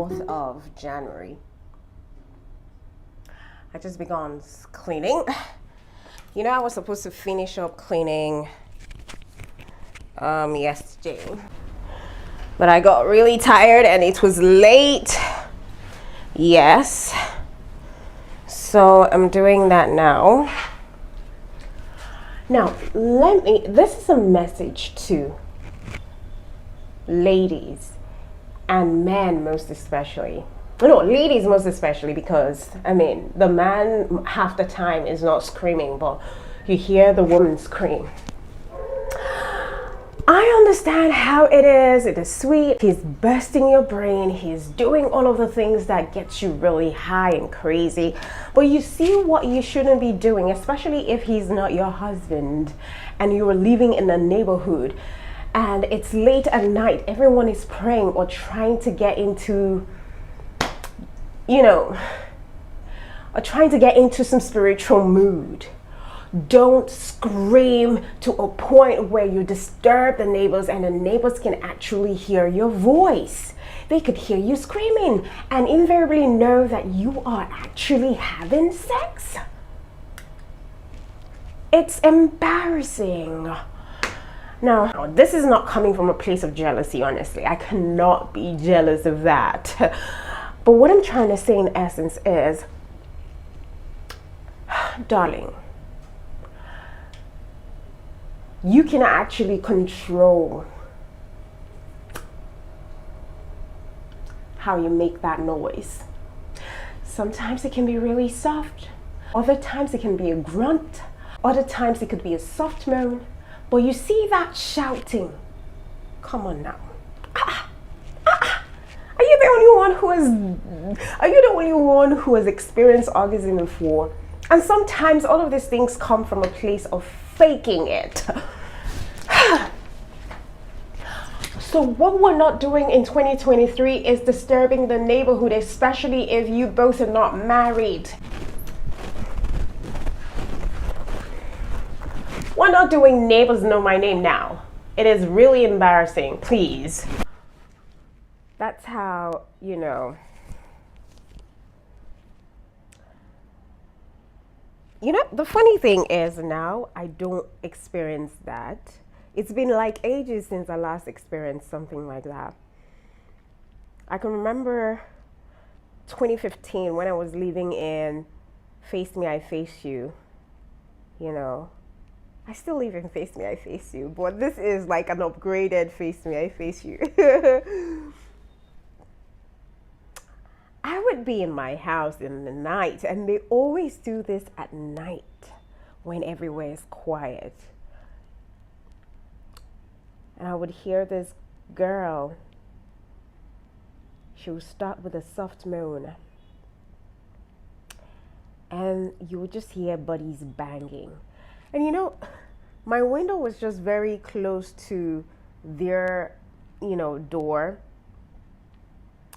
4th of January. I just began cleaning. You know, I was supposed to finish up cleaning yesterday, but I got really tired and it was late. Yes. So I'm doing that now. Now, this is a message to ladies and men most especially. No, ladies most especially, because I mean, the man half the time is not screaming, but you hear the woman scream. I understand how it is sweet, he's bursting your brain, he's doing all of the things that gets you really high and crazy, but you see what you shouldn't be doing, especially if he's not your husband and you are living in a neighborhood and it's late at night, everyone is praying or trying to get into, or trying to get into some spiritual mood. Don't scream to a point where you disturb the neighbors and the neighbors can actually hear your voice. They could hear you screaming and invariably know that you are actually having sex. It's embarrassing. Now, this is not coming from a place of jealousy, honestly. I cannot be jealous of that. But what I'm trying to say in essence is, darling, you can actually control how you make that noise. Sometimes it can be really soft. Other times it can be a grunt. Other times it could be a soft moan. But you see that shouting? Come on now. Are you the only one who has experienced orgasm before? And sometimes all of these things come from a place of faking it. So what we're not doing in 2023 is disturbing the neighborhood, especially if you both are not married. We're not doing neighbors know my name now. It is really embarrassing, please. That's how, the funny thing is now I don't experience that. It's been like ages since I last experienced something like that. I can remember 2015 when I was living in Face Me, I Face You. I still live in Face Me, I Face You, but this is like an upgraded Face Me, I Face You. I would be in my house in the night, and they always do this at night when everywhere is quiet. And I would hear this girl. She would start with a soft moan. And you would just hear bodies banging. And my window was just very close to their, door.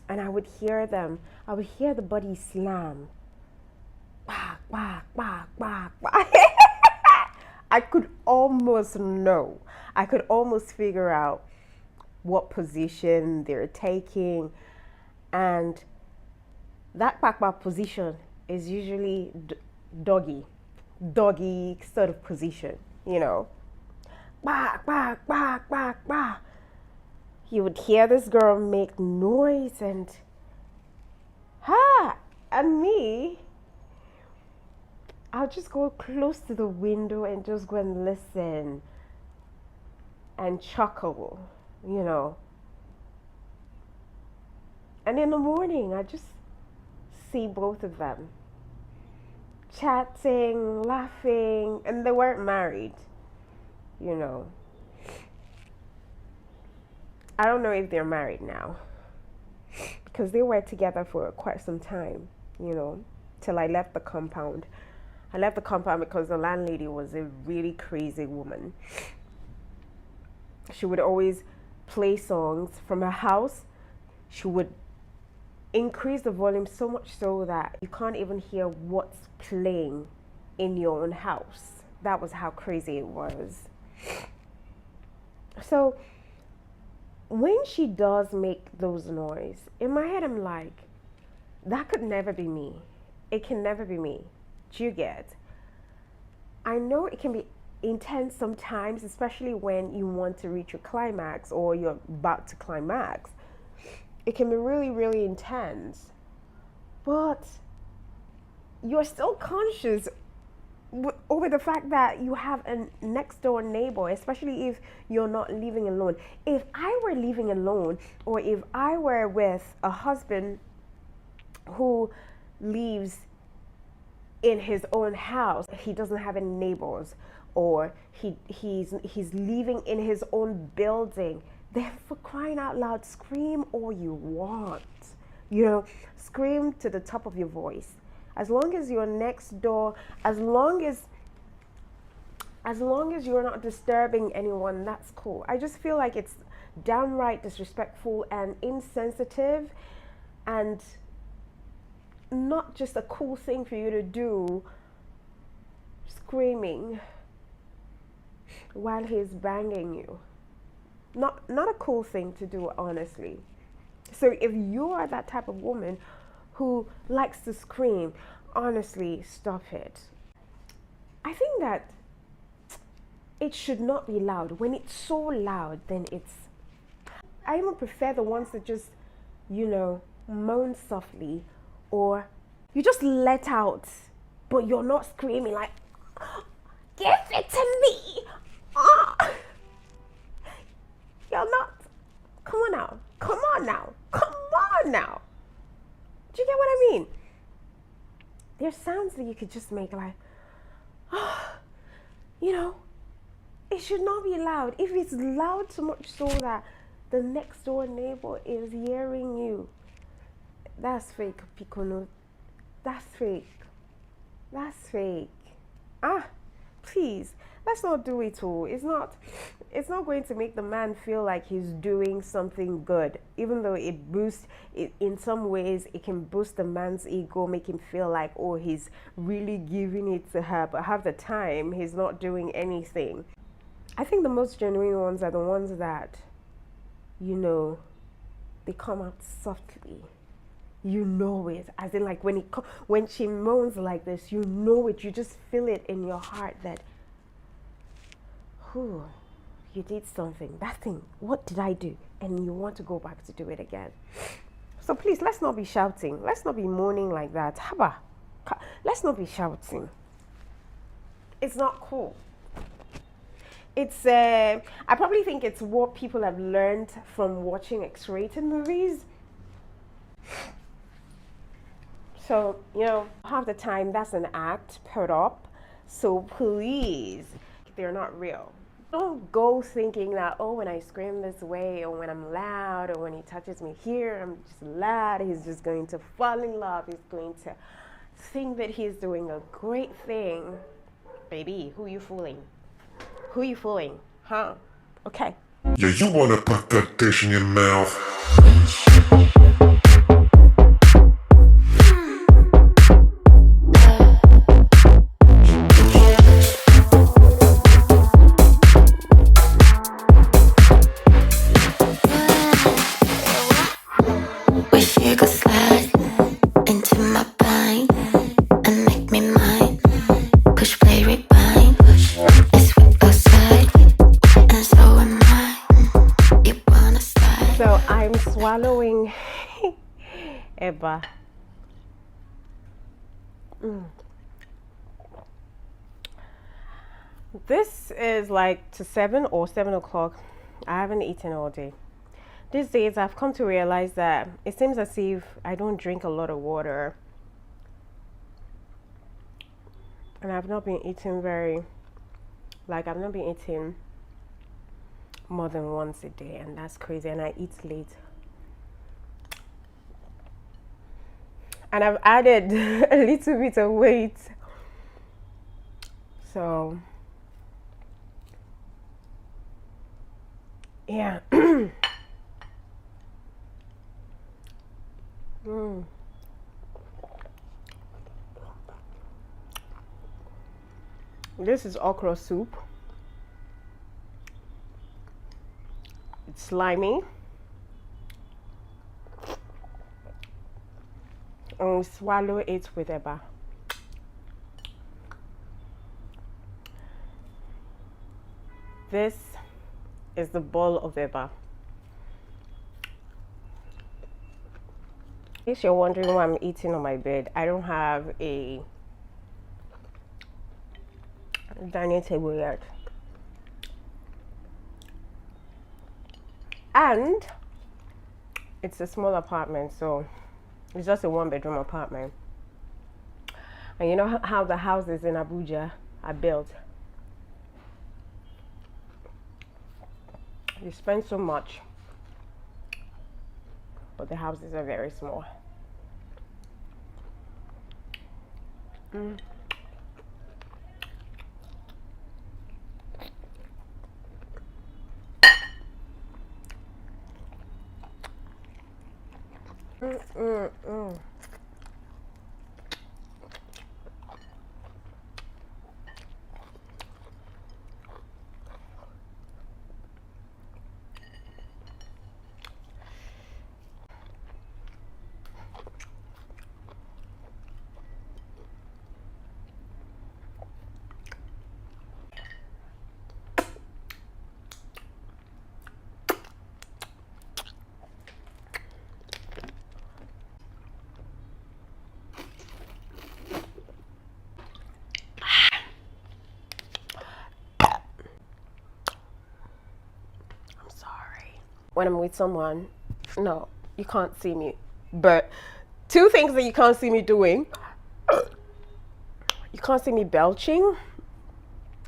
And I would hear them. I would hear the body slam. Bah, bah, bah, bah, bah. I could almost know. I could almost figure out what position they're taking. And that back position is usually doggy sort of position, Bah, bah, bah, bah, bah. You would hear this girl make noise and me, I'll just go close to the window and just go and listen and chuckle, And in the morning, I just see both of them chatting, laughing, and they weren't married, I don't know if they're married now because they were together for quite some time, till I left the compound. I left the compound because the landlady was a really crazy woman. She would always play songs from her house. She would increase the volume so much so that you can't even hear what's playing in your own house. That was how crazy it was. So when she does make those noise, in my head I'm like, that could never be me. It can never be me. Do you get? I know it can be intense sometimes, especially when you want to reach your climax or you're about to climax. It can be really, really intense. But you're still conscious over the fact that you have a next door neighbor, especially if you're not living alone. If I were living alone, or if I were with a husband who lives in his own house, he doesn't have any neighbors, or he's living in his own building, then for crying out loud, scream all you want. Scream to the top of your voice. As long as you're next door, as long as you're not disturbing anyone, that's cool. I just feel like it's downright disrespectful and insensitive, and not just a cool thing for you to do, screaming while he's banging you. Not a cool thing to do, honestly. So if you are that type of woman who likes to scream, honestly, stop it. I think that it should not be loud. When it's so loud, then I even prefer the ones that just, moan softly, or you just let out, but you're not screaming like, give it to me. Oh. You're not. Come on now. Come on now. Come on now. Do you get what I mean? There's sounds that you could just make like, it should not be loud. If it's loud so much so that the next door neighbor is hearing you, that's fake, Picono. That's fake. That's fake. Please, let's not do it all. It's not going to make the man feel like he's doing something good, even though it boosts it. In some ways it can boost the man's ego, make him feel like, oh, he's really giving it to her, but half the time he's not doing anything. I think the most genuine ones are the ones that, they come out softly. You know it, as in like when she moans like this, you know it. You just feel it in your heart that, you did something. That thing, what did I do? And you want to go back to do it again. So please, let's not be shouting. Let's not be moaning like that. Haba, let's not be shouting. It's not cool. It's I probably think it's what people have learned from watching X-rated movies. So, half the time that's an act put up. So please, they're not real. Don't go thinking that, oh, when I scream this way, or when I'm loud, or when he touches me here, I'm just loud. He's just going to fall in love. He's going to think that he's doing a great thing. Baby, who you fooling? Who you fooling? Huh? Okay. Yeah, you wanna put that dish in your mouth. Wish you could slide into my mind and make me mine. Push play rewind. It's wet outside and so am I. You wanna slide? So I'm swallowing Eba. This is like to 7 or 7 o'clock. I haven't eaten all day. These days I've come to realize that it seems as if I don't drink a lot of water, and I've not been eating I've not been eating more than once a day, and that's crazy. And I eat late, and I've added a little bit of weight. So yeah. This is okra soup. It's slimy. and we swallow it with eba. This is the bowl of eba. In case you're wondering why I'm eating on my bed, I don't have a dining table yet. And it's a small apartment, so it's just a 1-bedroom apartment. And you know how the houses in Abuja are built? You spend so much, but the houses are very small. When I'm with someone, no, you can't see me. But 2 things that you can't see me doing. You can't see me belching,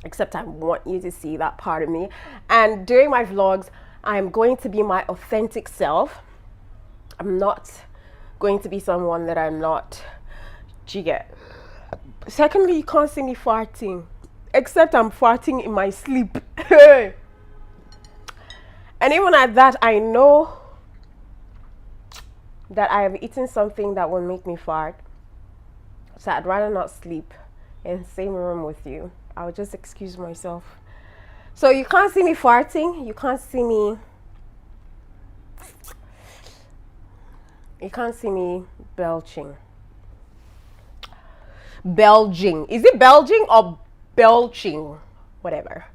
except I want you to see that part of me. And during my vlogs, I'm going to be my authentic self. I'm not going to be someone that I'm not. Do you get? Secondly, you can't see me farting, except I'm farting in my sleep. And even at that, I know that I have eaten something that will make me fart. So I'd rather not sleep in the same room with you. I'll just excuse myself. So you can't see me farting. You can't see me. You can't see me belching. Belging. Is it belging or belching? Whatever.